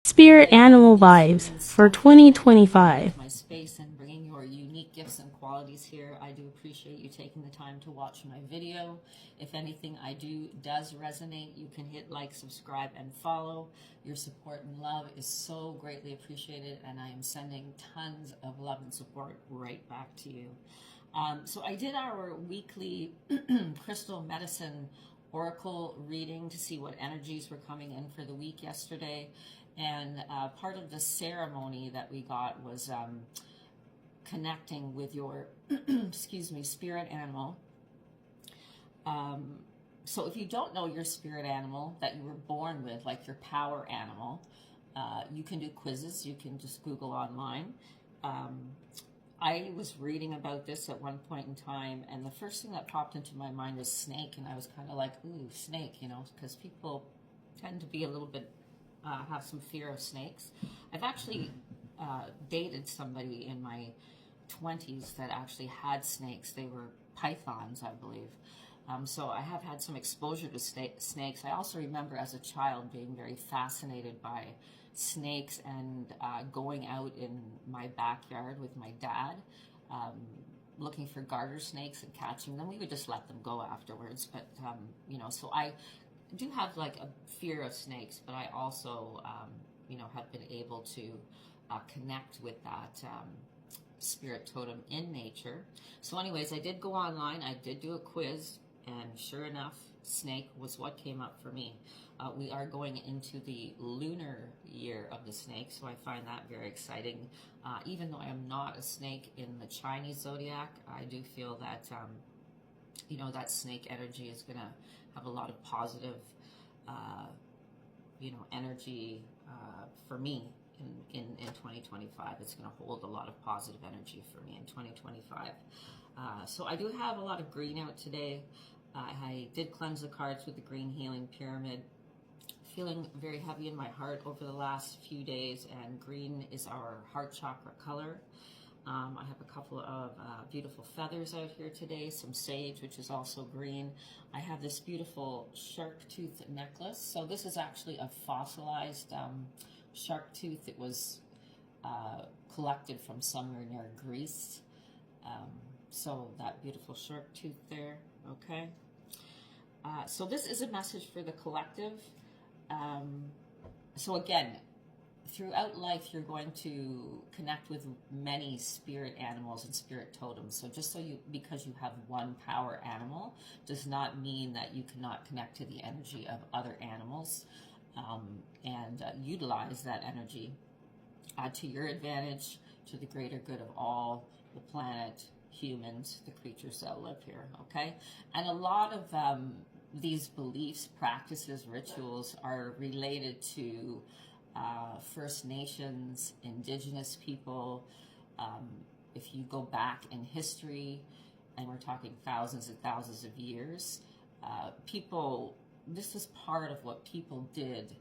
Spirit animal vibes for 2025. My space and bringing your unique gifts and qualities here. I do appreciate you taking the time to watch my video. If anything I do does resonate, you can hit like, subscribe, and follow. Your support and love is so greatly appreciated, and I am sending tons of love and support right back to you. So I did our weekly crystal medicine oracle reading to see what energies were coming in for the week yesterday. And part of the ceremony that we got was connecting with your, excuse me, spirit animal. So if you don't know your spirit animal that you were born with, like your power animal, you can do quizzes. You can just Google online. I was reading about this at one point in time, and the first thing that popped into my mind was snake, and I was kind of like, ooh, snake, you know, because people tend to be a little bit, have some fear of snakes. I've actually dated somebody in my 20s that actually had snakes. They were pythons, I believe. So I have had some exposure to snakes. I also remember as a child being very fascinated by snakes and going out in my backyard with my dad, looking for garter snakes and catching them. We would just let them go afterwards. But, you know, so I do have like a fear of snakes, but I also, you know, have been able to connect with that spirit totem in nature. So anyways, I did go online. I did do a quiz, and sure enough, snake was what came up for me. We are going into the lunar year of the snake, so I find that very exciting. Even though I am not a snake in the Chinese zodiac, I do feel that, you know, that snake energy is going to have a lot of positive, you know, energy for me in 2025. It's going to hold a lot of positive energy for me in 2025. So I do have a lot of green out today. I did cleanse the cards with the green healing pyramid. Feeling very heavy in my heart over the last few days, and green is our heart chakra color. I have a couple of beautiful feathers out here today, some sage, which is also green. I have this beautiful shark tooth necklace. So this is actually a fossilized shark tooth. It was collected from somewhere near Greece. So that beautiful shark tooth there, okay? So this is a message for the collective. So again, throughout life, you're going to connect with many spirit animals and spirit totems. So just so because you have one power animal does not mean that you cannot connect to the energy of other animals and utilize that energy to your advantage, to the greater good of all, the planet, humans, the creatures that live here, okay? And a lot of these beliefs, practices, rituals are related to First Nations, Indigenous people. If you go back in history, and we're talking thousands and thousands of years, people, this is part of what people did,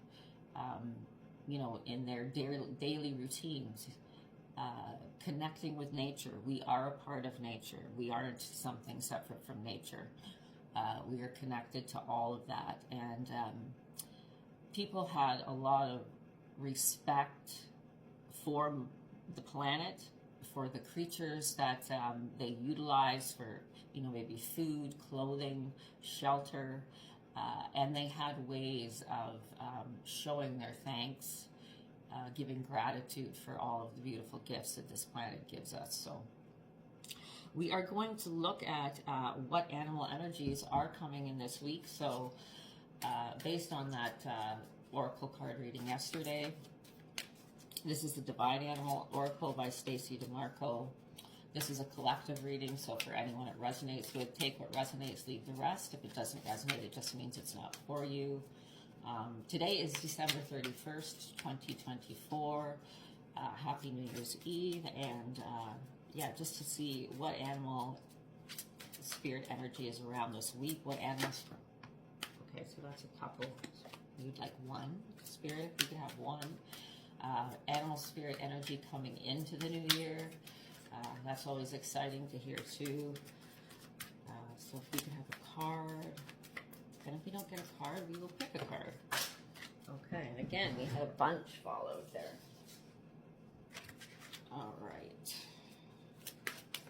you know, in their daily routines. Connecting with nature. We are a part of nature. We aren't something separate from nature. We are connected to all of that. And people had a lot of respect for the planet, for the creatures that they utilize for, you know, maybe food, clothing, shelter. And they had ways of showing their thanks, giving gratitude for all of the beautiful gifts that this planet gives us. So we are going to look at what animal energies are coming in this week. So based on that oracle card reading yesterday, this is the Divine Animal Oracle by Stacy DeMarco. This is a collective reading, so for anyone it resonates with, take what resonates, leave the rest. If it doesn't resonate, it just means it's not for you. Today is December 31st, 2024. Happy New Year's Eve. And yeah, just to see what animal spirit energy is around this week. What animals? Okay, so that's a couple. You'd like one spirit. We could have one. Animal spirit energy coming into the new year. That's always exciting to hear too. So if we could have a card. And if we don't get a card, we will pick a card. Okay, and again, we had a bunch followed there. All right.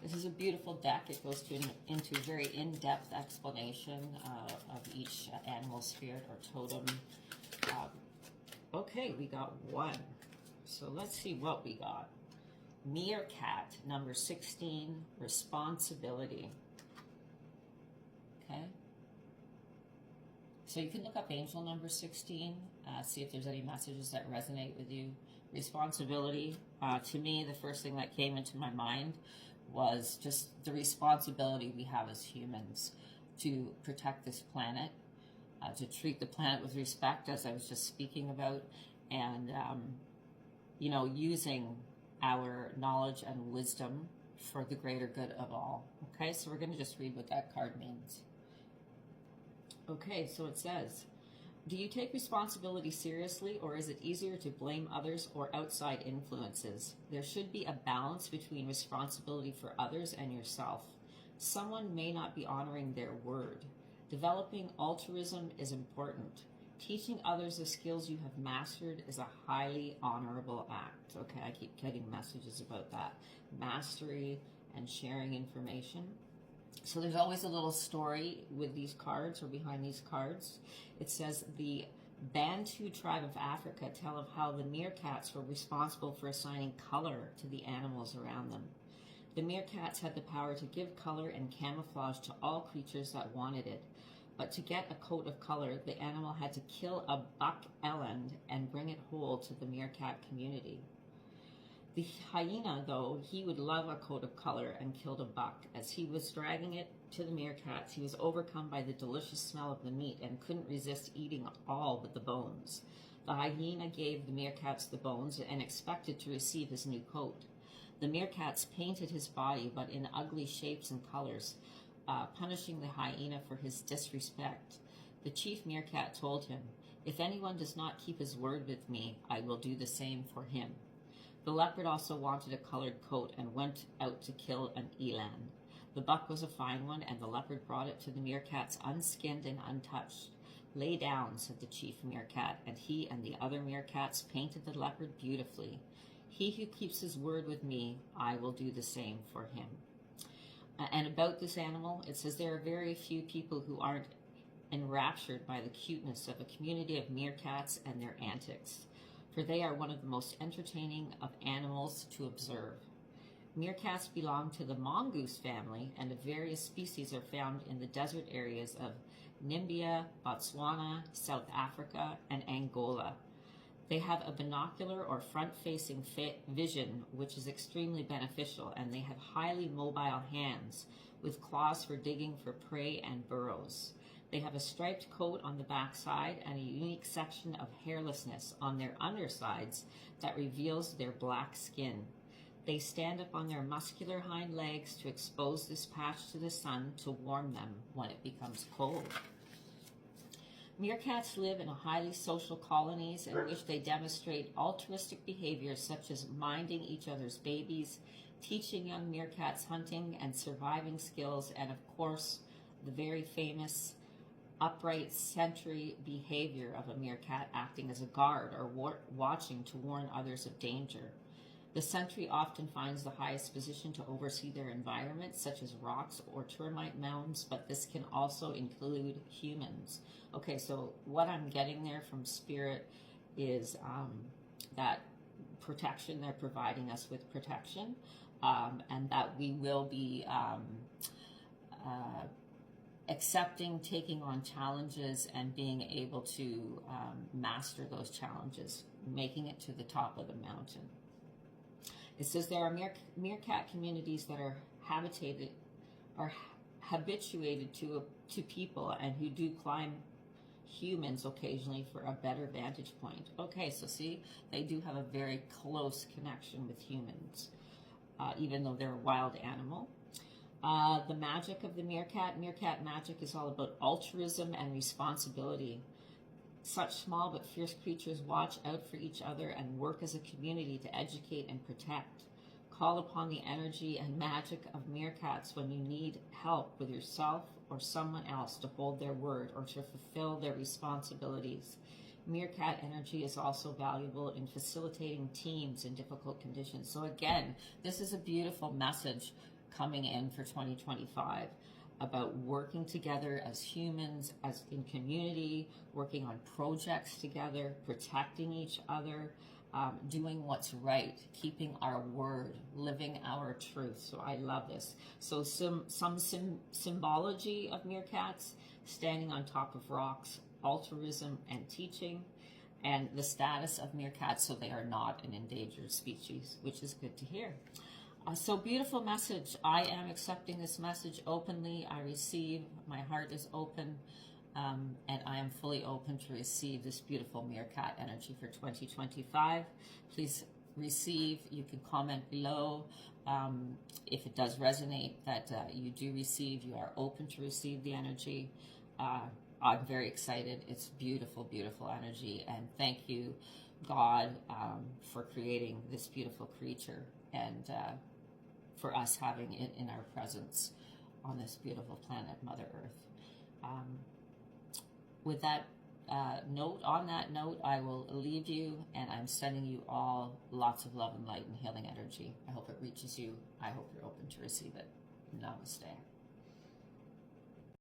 This is a beautiful deck. It goes into a very in-depth explanation of each animal, spirit, or totem. Okay, we got one. So let's see what we got. Meerkat, number 16, responsibility. Okay. So you can look up angel number 16, see if there's any messages that resonate with you. Responsibility, to me, the first thing that came into my mind was just the responsibility we have as humans to protect this planet, to treat the planet with respect, as I was just speaking about, and, you know, using our knowledge and wisdom for the greater good of all. Okay, so we're going to just read what that card means. Okay, so it says, do you take responsibility seriously, or is it easier to blame others or outside influences? There should be a balance between responsibility for others and yourself. Someone may not be honoring their word. Developing altruism is important. Teaching others the skills you have mastered is a highly honorable act. Okay, I keep getting messages about that. Mastery and sharing information. So there's always a little story with these cards or behind these cards. It says the Bantu tribe of Africa tell of how the meerkats were responsible for assigning color to the animals around them. The meerkats had the power to give color and camouflage to all creatures that wanted it. But to get a coat of color, the animal had to kill a buck eland and bring it whole to the meerkat community. The hyena, though, he would love a coat of color and killed a buck. As he was dragging it to the meerkats, he was overcome by the delicious smell of the meat and couldn't resist eating all but the bones. The hyena gave the meerkats the bones and expected to receive his new coat. The meerkats painted his body, but in ugly shapes and colors, punishing the hyena for his disrespect. The chief meerkat told him, "If anyone does not keep his word with me, I will do the same for him." The leopard also wanted a colored coat and went out to kill an eland. The buck was a fine one, and the leopard brought it to the meerkats unskinned and untouched. "Lay down," said the chief meerkat, and he and the other meerkats painted the leopard beautifully. "He who keeps his word with me, I will do the same for him." And about this animal, it says there are very few people who aren't enraptured by the cuteness of a community of meerkats and their antics, for they are one of the most entertaining of animals to observe. Meerkats belong to the mongoose family, and of various species are found in the desert areas of Namibia, Botswana, South Africa, and Angola. They have a binocular or front-facing vision, which is extremely beneficial, and they have highly mobile hands with claws for digging for prey and burrows. They have a striped coat on the backside and a unique section of hairlessness on their undersides that reveals their black skin. They stand up on their muscular hind legs to expose this patch to the sun to warm them when it becomes cold. Meerkats live in highly social colonies in which they demonstrate altruistic behaviors such as minding each other's babies, teaching young meerkats hunting and surviving skills, and of course, the very famous upright sentry behavior of a meerkat acting as a guard or watching to warn others of danger. The sentry often finds the highest position to oversee their environment, such as rocks or termite mounds, but this can also include humans. Okay, so what I'm getting there from Spirit is that protection, they're providing us with protection, and that we will be accepting, taking on challenges, and being able to master those challenges, making it to the top of the mountain. It says there are meerkat communities that are habituated to people and who do climb humans occasionally for a better vantage point. Okay, so see, they do have a very close connection with humans, even though they're a wild animal. The magic of the meerkat magic is all about altruism and responsibility. Such small but fierce creatures watch out for each other and work as a community to educate and protect. Call upon the energy and magic of meerkats when you need help with yourself or someone else to hold their word or to fulfill their responsibilities. Meerkat energy is also valuable in facilitating teams in difficult conditions. So again, this is a beautiful message coming in for 2025 about working together as humans, as in community, working on projects together, protecting each other, doing what's right, keeping our word, living our truth. So I love this. So some symbology of meerkats: standing on top of rocks, altruism and teaching, and the status of meerkats, so they are not an endangered species, which is good to hear. So beautiful message. I am accepting this message openly. I receive. My heart is open, and I am fully open to receive this beautiful meerkat energy for 2025. Please receive. You can comment below if it does resonate that you do receive. You are open to receive the energy. I'm very excited. It's beautiful, beautiful energy, and thank you, God, for creating this beautiful creature, and for us having it in our presence on this beautiful planet, Mother Earth. With that note, on that note, I will leave you, and I'm sending you all lots of love and light and healing energy. I hope it reaches you. I hope you're open to receive it. Namaste.